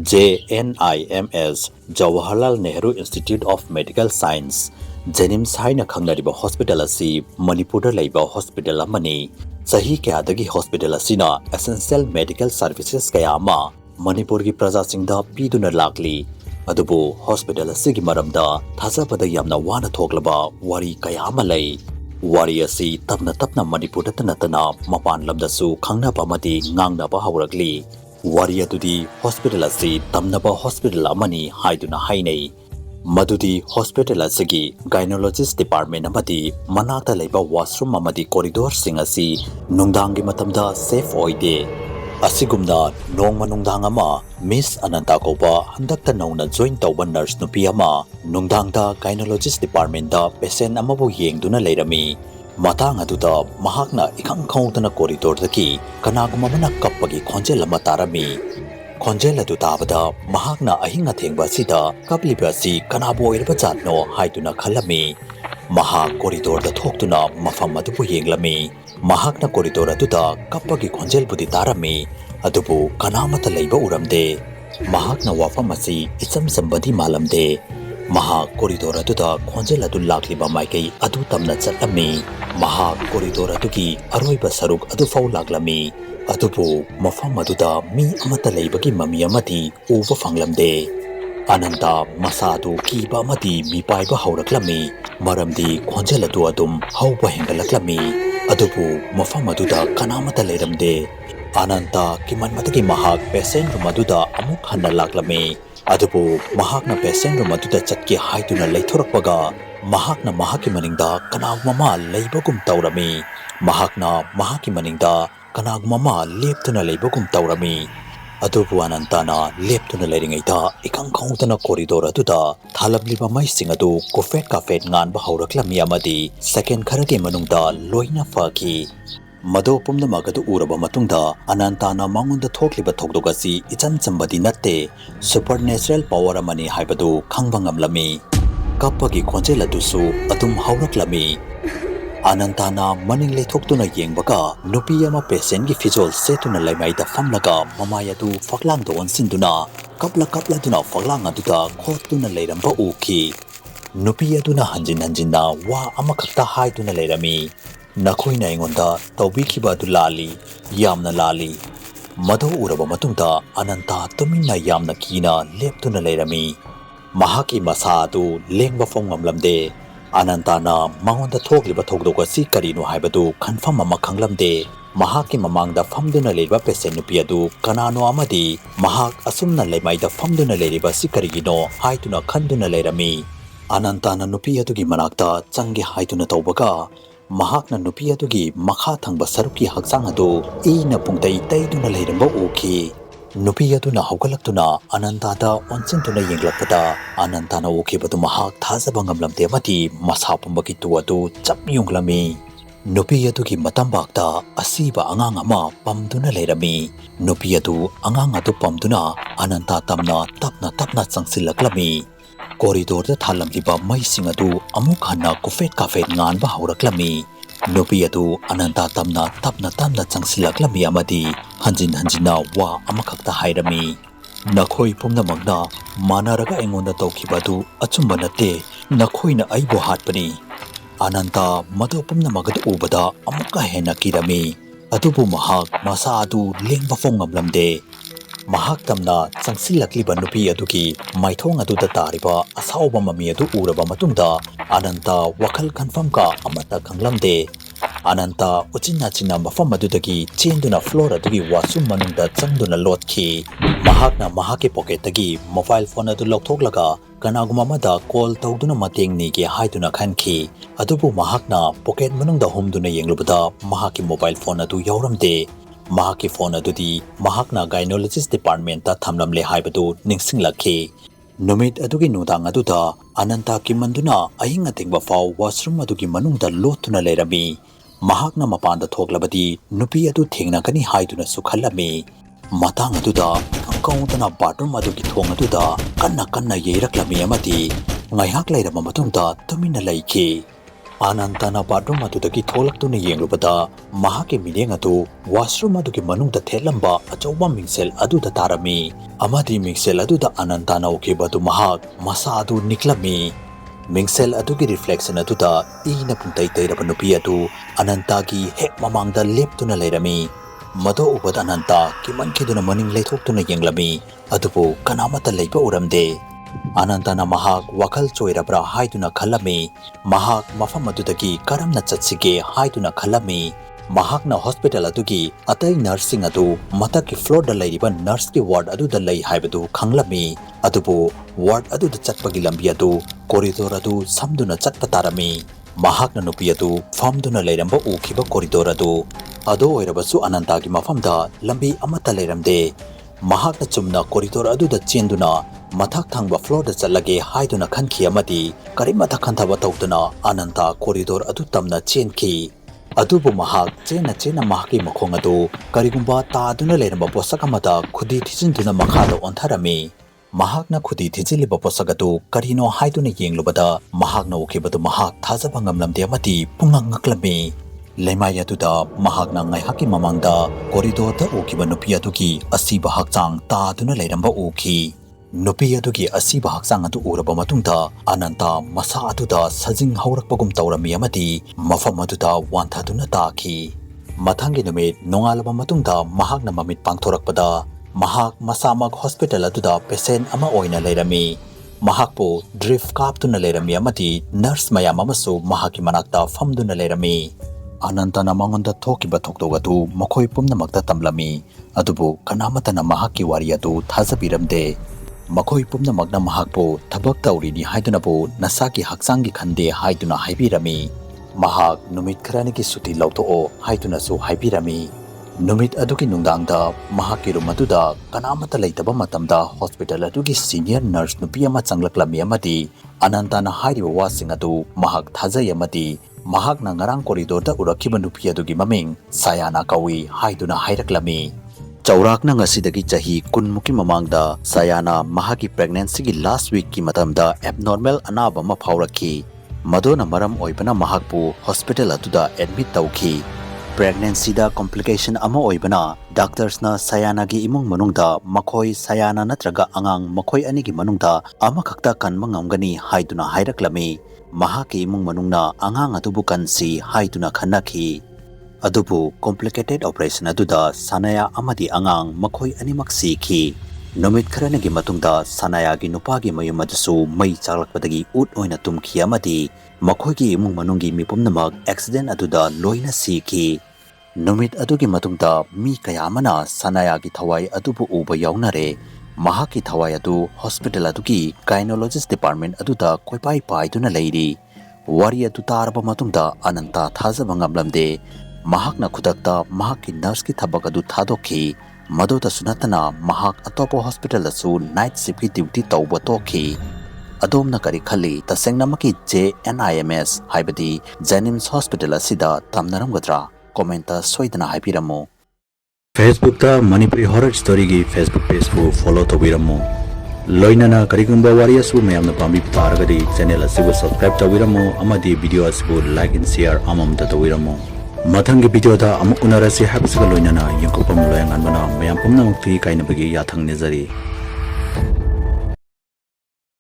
JNIMS Jawaharlal Nehru Institute of Medical Science JNIMS haina khangnariba hospital asi Manipur da leiba hospital amani sahi kayadagi hospital asina essential medical services kaya ama Manipur gi praja singda piduna lakli adubu hospital asigi maramda thajabada yamna wana thoklaba wari kaya ama lei wari asi tapna Manipur da tanatana mapan lamdasu khangnaba amadi ngangnaba hawragli wari adudi hospital asi tamnaba hospital amani haiduna hainei madudi hospital asigi gynecologist department amadi manata leiba washroom amadi corridor sing asi nungdangi matamda safe oide asigumna nongma nungdang ama Miss Ananta koba handakta nauna join tawba nurse nupi ama nungdangda gynecologist department da patient amabu yengduna leirami matang aduda mahakna ikhang khawtana corridor daki kanaguma mana kappagi khonjel ama tarami khonjel adu tabada mahakna ahinga thengba sida kapliba si kanabo irba jatno haiduna khalami maha corridor da thoktuna mafam adubu yenglami mahakna corridor aduda kappagi khonjel budi tarami adubu kanamata leiba uramde mahakna wafam asi icham sambadi malamde maha corridor aduda khonjel adu lakliba maikai adu tamna chatlami maha corridor adugi aroiba saruk adu fau laklami adubu mafam aduda mi amata leibagi mami amati uba fanglamde ananta masadu kiba amati mi paiba hauraklami maramdi khonjel adu adum hauba hengalaklami adubu mafam aduda kanamata leiramde ananta kiman matagi mahak patient room aduda amuk hanna laklami adubu mahakna patient room aduda chatki haiduna leithorakpaga mahakna mahaki maningda kanagmama leibagum taurami mahakna mahaki maningda kanagmama leptuna leibagum taurami adubu anantana leptuna leiringaita ikang khawtana corridor aduda thalabliba maising adu kofet kafet nganba hauraklami amadi second kharage manungda loina faki mado pumnamakpu adu uraba matungda anantana mangonda thokliba thokdogasi ichan chambadi natte supernatural power amani haibadu khangba ngamlami kappagi khonjel adusu adum hauraklami anantana maning leithoktuna yengbaga nupi ama patient gi fizol setuna laimaida famlaga mamaya du faklang do onsinduna kapla duna faklang aduda khotuna leiramba uki nupi aduna hanjinna wa ama khakta haiduna leirami nakoina ingonda tawbikhiba adu lali yamna lali mado uraba matungda ananta tuminna yamna kina leptuna leirami mahaki masa adu lengba fongamlamde anantana mangonda thokliba thokdogasi karino haibadu khanfam ama khanglamde mahaki mamangda famduna leiba patient nupi adu kanano amadi mahak asumna leimaida famduna leiriba sikarigino haituna khanduna leirami anantana nupi adugi manakta changi haituna tawbaga mahakna nupi adugi makha thangba saruki hakchang adu ina pungtai taiduna leiramba uki nupi aduna hawgalaktuna anantada onchintuna yenglakpada anantana ukibadu mahak thajaba ngamlamde amati masa pumbagi tu adu chapyunglami nupi adugi matambakta asiba angang ama pamduna leirami nupi adu angang adu pamduna ananta tapna changsilaklami corridor da thalamliba maising adu amuk hanna kofet kafet nganba hawraklami nupi adu ananta tapna changsilaklami amadi hanjinna wa amakhakta hairami nakhoi pumnamakna manaraga engonda tawkhibadu achumba natte nakhoina aibo hatpani ananta madu pumnamakadu ubada amukka hena kirami adubu mahak masa adu lengba fongamlamde mahak tamna changsilakliba nupi adugi maithong aduda tariba asauba mami adu uraba matungda ananta wakhal khanfamka amata khanglamde ananta uchinna mafam adudagi chenduna floor adugi washroom manungda changduna lotkhi mahakna mahaki pocket tagi mobile phone adu lokthoklaga kanaguma mada call tawduna mateng ni ge haiduna khanki adubu mahakna pocket manungda humduna yenglubada mahaki mobile phone adu yauramde mahaki phone adudi mahakna gynecologist department ta thamlamle haibadu ningsinglakhi numit adugi nudang aduda ananta kimanduna ahinga tengba faw washroom adugi manungda lotuna leirami mahakna mapanda thoklabadi nupi adu thengna kani haiduna sukhalami matang aduda kangkautana bathroom adugi thong aduda kanna yeiraklami amati ngaihak leirama matungda tumina leikhi Anantana bathroom adudagi tholaktu na yenglubada mahaki mineng adu washroom adugi manungda thelamba achauba mingsel aduda tarami amadi mingsel aduda Anantana ukibadu mahak masa adu niklami mingsel adugi reflection aduda ina puntai tairaba nupi adu Anantagi hek mamangda leptuna leirami mado ubad Ananta kimankiduna maning leithoktuna yenglami adubu kanamata leiba uramde Anantana mahak wakal choirabra haiduna khalami mahak mafam adudagi karamna chatsige haiduna khalami mahakna hospital adugi atai nursing adu mataki floor da leiriba nurse ki ward adu da lei haibadu khanglami adubu ward adu da chatpagi lambi adu corridor adu samduna chatpa tarami mahakna nupi adu famduna leiramba ukhiba corridor adu ado oirabasu Anantagi mafamda lambi amata leiramde mahakna chumna corridor adu da chenduna mathak thangba floor da chalage haiduna khanki amadi karimata khantaba tawduna Ananta corridor adu tamna chenki adubu mahak chena mahaki makhong adu karigumba taaduna leramba posaka mata khudi thijinduna makhada ontharami mahakna khudi thijiliba posaka adu karino haiduna yenglubada mahakna ukibadu mahak thajaba ngamlamde amati pungangaklami lemai aduda mahakna ngaihaki mamangda corridor da ukiba nupi adugi asiba hakchang taaduna leramba uki nupi adugi asiba hakchang adu uraba matungda Ananta masa aduda sajing haurakpagum tawrami amati mafam aduda wanthaduna taaki mathangi numit nongalaba matungda mahakna mamit pangthorakpada mahak masamak hospital aduda patient ama oina leirami mahakpo drip kaptuna leirami amati nurse mayam amasu mahaki manakta famduna leirami Anantana mangonda thokiba thokdogatu makhoi pumnamakta tamlami adubu kanamatana mahaki wari adu thajabiramde makhoi pumnamakna mahakpo thabak tawrini haidunabu nasaki haksangi khande haiduna haibirami mahak numit kharaniki suti lautoo haiduna su haibirami numit adugi nungdangda mahaki rumaduda kanamata leitaba matamda hospital adugi senior nurse nupi ama changlaklami amadi Anantana hairiba wasing adu mahak thajai amadi mahakna ngarang corridor da urakhiba nupi adugi maming Sayana kawi haiduna hairaklami Chaurakna ngasidagi chahi kunmuki mamangda Sayana mahaki pregnancy gi last week ki matamda abnormal anaba ma phaurakhi madona maram oibana mahakpu hospital atuda admit tawki pregnancy da complication ama oibana doctors na Sayana gi imung manungda makhoi Sayana natraga angang makhoi ani gi manungda ama khakta kanma ngamgani haiduna hairaklami mahaki imung manungna angang atubu kansi haiduna khanakhi adubu complicated operation aduda sanaya amadi angang makhoi animak sikhi nomit kharanagi matungda sanaya gi nupagi mayum adusu mai chaklakpadagi ut oina tumkhi amadi makhoi gi imung manungi mipumnamak accident aduda loina sikhi nomit adugi matungda mi kayamana sanaya gi thawai adubu uba yaunare mahaki thawai adu hospital adugi gynecologist department aduda koipai paiduna leiri wari adu tarba matungda Ananta thajaba ngamlamde mahakna khudakta mahaki nurse ki thabak adu thadokhi madota sunatana mahak atopo hospital asu night shift ki duty tawba tokhi adomna kari khali tasengna maki JNIMS haibadi JNIMS hospital asida tamnaramgadra commenta soidana haipiramo Facebook ta Manipuri horror story gi Facebook page fu follow tawiramo loinana karigumba wariya su mayamna pambi paragadi channel asibu subscribe tawiramo amadi video asibu like and share amamta tawiramo mathang video da amuk unarasi habsga loinana yangkopam loyangan bana mayam pumnamakti kainabagi yathang nejari